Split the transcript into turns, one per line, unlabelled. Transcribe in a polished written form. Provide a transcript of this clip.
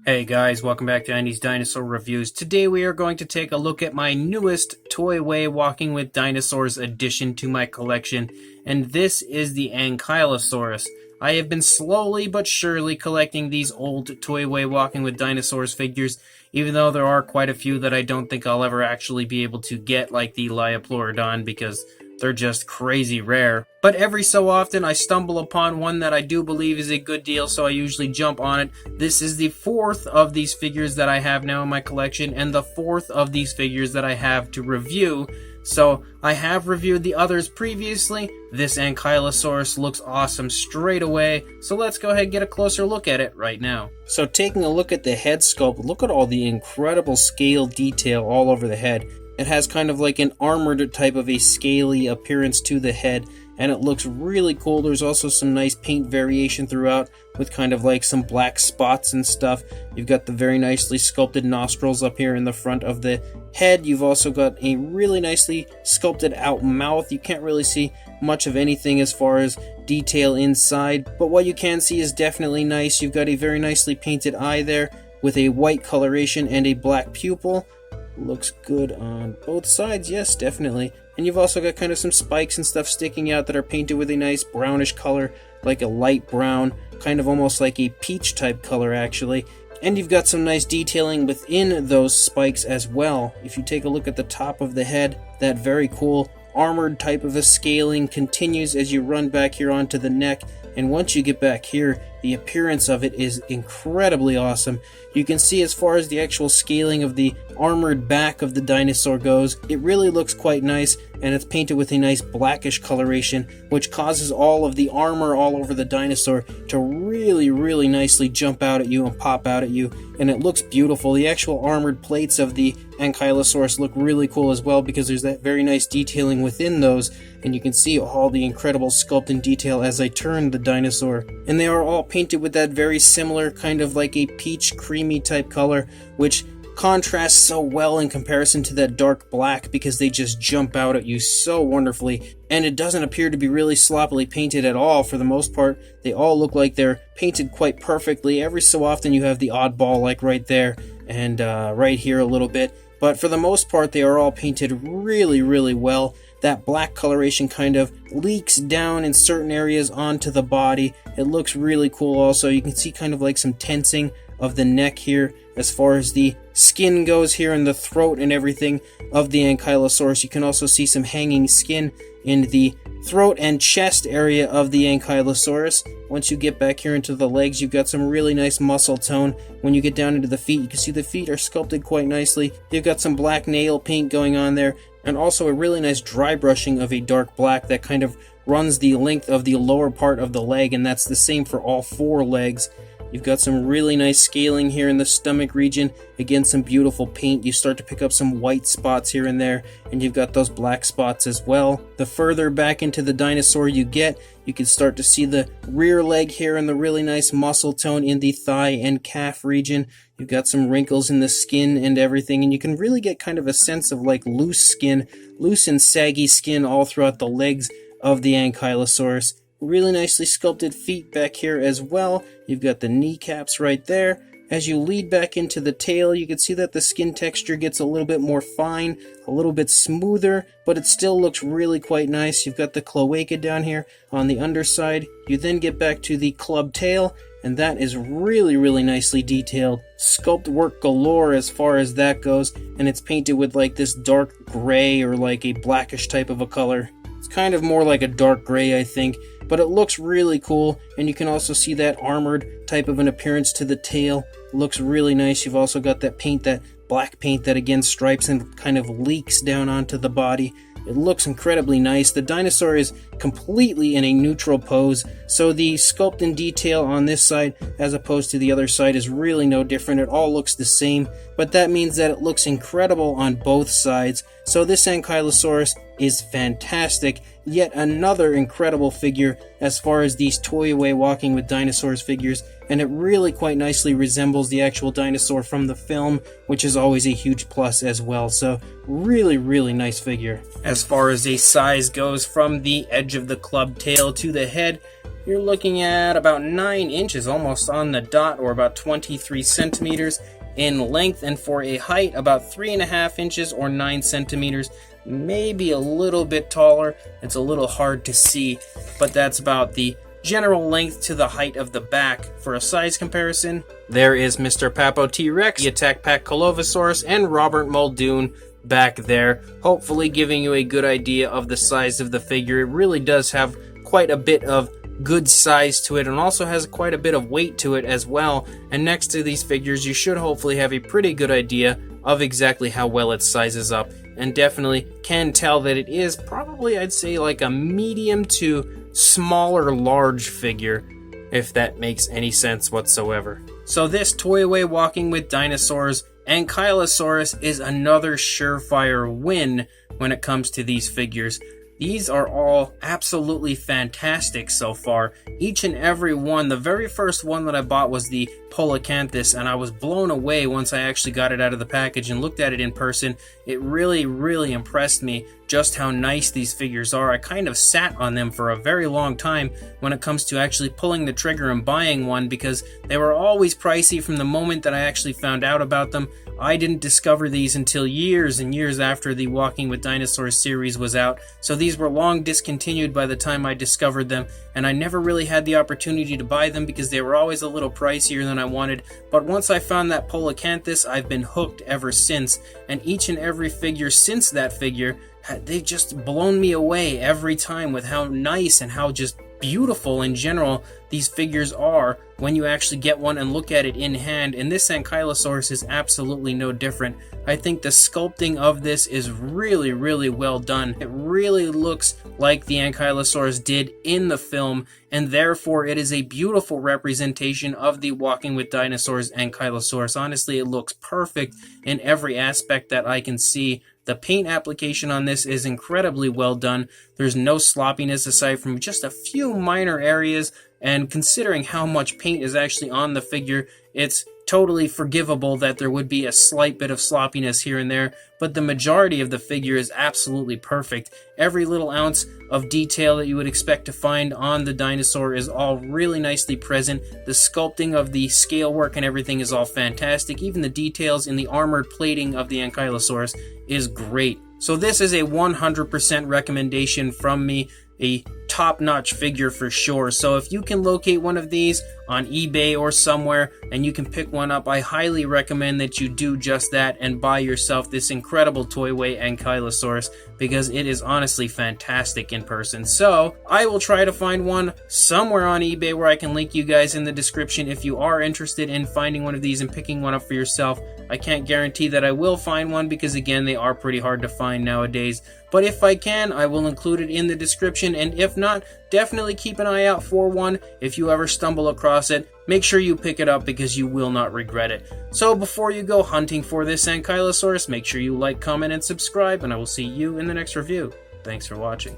Hey guys, welcome back to Andy's Dinosaur Reviews. Today we are going to take a look at my newest Toyway Walking with Dinosaurs addition to my collection, and this is the Ankylosaurus. I have been slowly but surely collecting these old Toyway Walking with Dinosaurs figures, even though there are quite a few that I don't think I'll ever actually be able to get, like the Lioplurodon, because they're just crazy rare. But every so often I stumble upon one that I do believe is a good deal, so I usually jump on it. This is the fourth of these figures that I have now in my collection, and the fourth of these figures that I have to review. So I have reviewed the others previously. This Ankylosaurus looks awesome straight away, so let's go ahead and get a closer look at it right now. So taking a look at the head sculpt, look at all the incredible scale detail all over the head. It has kind of like an armored type of a scaly appearance to the head, and it looks really cool. There's also some nice paint variation throughout with kind of like some black spots and stuff. You've got the very nicely sculpted nostrils up here in the front of the head. You've also got a really nicely sculpted out mouth. You can't really see much of anything as far as detail inside, but what you can see is definitely nice. You've got a very nicely painted eye there with a white coloration and a black pupil. Looks good on both sides, yes, definitely. And you've also got kind of some spikes and stuff sticking out that are painted with a nice brownish color, like a light brown, kind of almost like a peach type color actually. And you've got some nice detailing within those spikes as well. If you take a look at the top of the head, that very cool armored type of a scaling continues as you run back here onto the neck. And once you get back here, the appearance of it is incredibly awesome. You can see as far as the actual scaling of the armored back of the dinosaur goes, it really looks quite nice, and it's painted with a nice blackish coloration, which causes all of the armor all over the dinosaur to really nicely jump out at you and pop out at you, and it looks beautiful. The actual armored plates of the Ankylosaurus look really cool as well, because there's that very nice detailing within those, and you can see all the incredible sculpt and detail as I turn the dinosaur. And they are all painted with that very similar kind of like a peach creamy type color, which contrasts so well in comparison to that dark black, because they just jump out at you so wonderfully. And it doesn't appear to be really sloppily painted at all. For the most part, they all look like they're painted quite perfectly. Every so often you have the oddball, like right there and right here a little bit, but for the most part they are all painted really well. That black coloration kind of leaks down in certain areas onto the body. It looks really cool also. You can see kind of like some tensing of the neck here as far as the skin goes here in the throat and everything of the Ankylosaurus. You can also see some hanging skin in the throat and chest area of the Ankylosaurus. Once you get back here into the legs, you've got some really nice muscle tone. When you get down into the feet, you can see the feet are sculpted quite nicely. You've got some black nail paint going on there, and also a really nice dry brushing of a dark black that kind of runs the length of the lower part of the leg, and that's the same for all four legs. You've got some really nice scaling here in the stomach region. Again, some beautiful paint. You start to pick up some white spots here and there, and you've got those black spots as well. The further back into the dinosaur you get, you can start to see the rear leg here and the really nice muscle tone in the thigh and calf region. You've got some wrinkles in the skin and everything, and you can really get kind of a sense of like loose skin, loose and saggy skin all throughout the legs of the Ankylosaurus. Really nicely sculpted feet back here as well. You've got the kneecaps right there. As you lead back into the tail, you can see that the skin texture gets a little bit more fine, a little bit smoother, but it still looks really quite nice. You've got the cloaca down here on the underside. You then get back to the club tail, and that is really nicely detailed. Sculpt work galore as far as that goes, and it's painted with like this dark gray or like a blackish type of a color. It's kind of more like a dark gray, I think, but it looks really cool, and you can also see that armored type of an appearance to the tail. It looks really nice. You've also got that paint, that black paint that again stripes and kind of leaks down onto the body. It looks incredibly nice. The dinosaur is completely in a neutral pose, so the sculpt and detail on this side as opposed to the other side is really no different. It all looks the same, but that means that it looks incredible on both sides. So this Ankylosaurus is fantastic. Yet another incredible figure as far as these Toyway Walking with Dinosaurs figures, and it really quite nicely resembles the actual dinosaur from the film, which is always a huge plus as well. So really nice figure. As far as a size goes, from the edge of the club tail to the head, you're looking at about 9 inches, almost on the dot, or about 23 centimeters in length, and for a height about 3.5 inches or 9 centimeters, maybe a little bit taller. It's a little hard to see, but that's about the general length to the height of the back. For a size comparison, there is Mr. Papo T-Rex, the Attack Pack Ankylosaurus, and Robert Muldoon back there, hopefully giving you a good idea of the size of the figure. It really does have quite a bit of good size to it, and also has quite a bit of weight to it as well. And next to these figures, you should hopefully have a pretty good idea of exactly how well it sizes up, and definitely can tell that it is probably, I'd say, like a medium to smaller large figure, if that makes any sense whatsoever. So this Toyway Walking with Dinosaurs Ankylosaurus is another surefire win when it comes to these figures. These are all absolutely fantastic so far. Each and every one. The very first one that I bought was the Polacanthus, and I was blown away once I actually got it out of the package and looked at it in person. It really, really impressed me just how nice these figures are. I kind of sat on them for a very long time when it comes to actually pulling the trigger and buying one, because they were always pricey from the moment that I actually found out about them. I didn't discover these until years and years after the Walking with Dinosaurs series was out, so these were long discontinued by the time I discovered them, and I never really had the opportunity to buy them because they were always a little pricier than I wanted. But once I found that Polacanthus, I've been hooked ever since, and each and every figure since that figure, they've just blown me away every time with how nice and how just beautiful in general these figures are when you actually get one and look at it in hand, and this Ankylosaurus is absolutely no different. I think the sculpting of this is really, really well done. It really looks like the Ankylosaurus did in the film, and therefore it is a beautiful representation of the Walking with Dinosaurs Ankylosaurus. Honestly, it looks perfect in every aspect that I can see. The paint application on this is incredibly well done. There's no sloppiness aside from just a few minor areas, and considering how much paint is actually on the figure, it's totally forgivable that there would be a slight bit of sloppiness here and there, but the majority of the figure is absolutely perfect. Every little ounce of detail that you would expect to find on the dinosaur is all really nicely present. The sculpting of the scale work and everything is all fantastic. Even the details in the armored plating of the Ankylosaurus is great. So this is a 100% recommendation from me. A top-notch figure for sure. So if you can locate one of these on eBay or somewhere and you can pick one up, I highly recommend that you do just that and buy yourself this incredible Toyway Ankylosaurus, because it is honestly fantastic in person. So I will try to find one somewhere on eBay where I can link you guys in the description if you are interested in finding one of these and picking one up for yourself. I can't guarantee that I will find one because, again, they are pretty hard to find nowadays. But if I can, I will include it in the description, and if not, definitely keep an eye out for one. If you ever stumble across it, make sure you pick it up because you will not regret it. So before you go hunting for this Ankylosaurus, make sure you like, comment, and subscribe, and I will see you in the next review. Thanks for watching.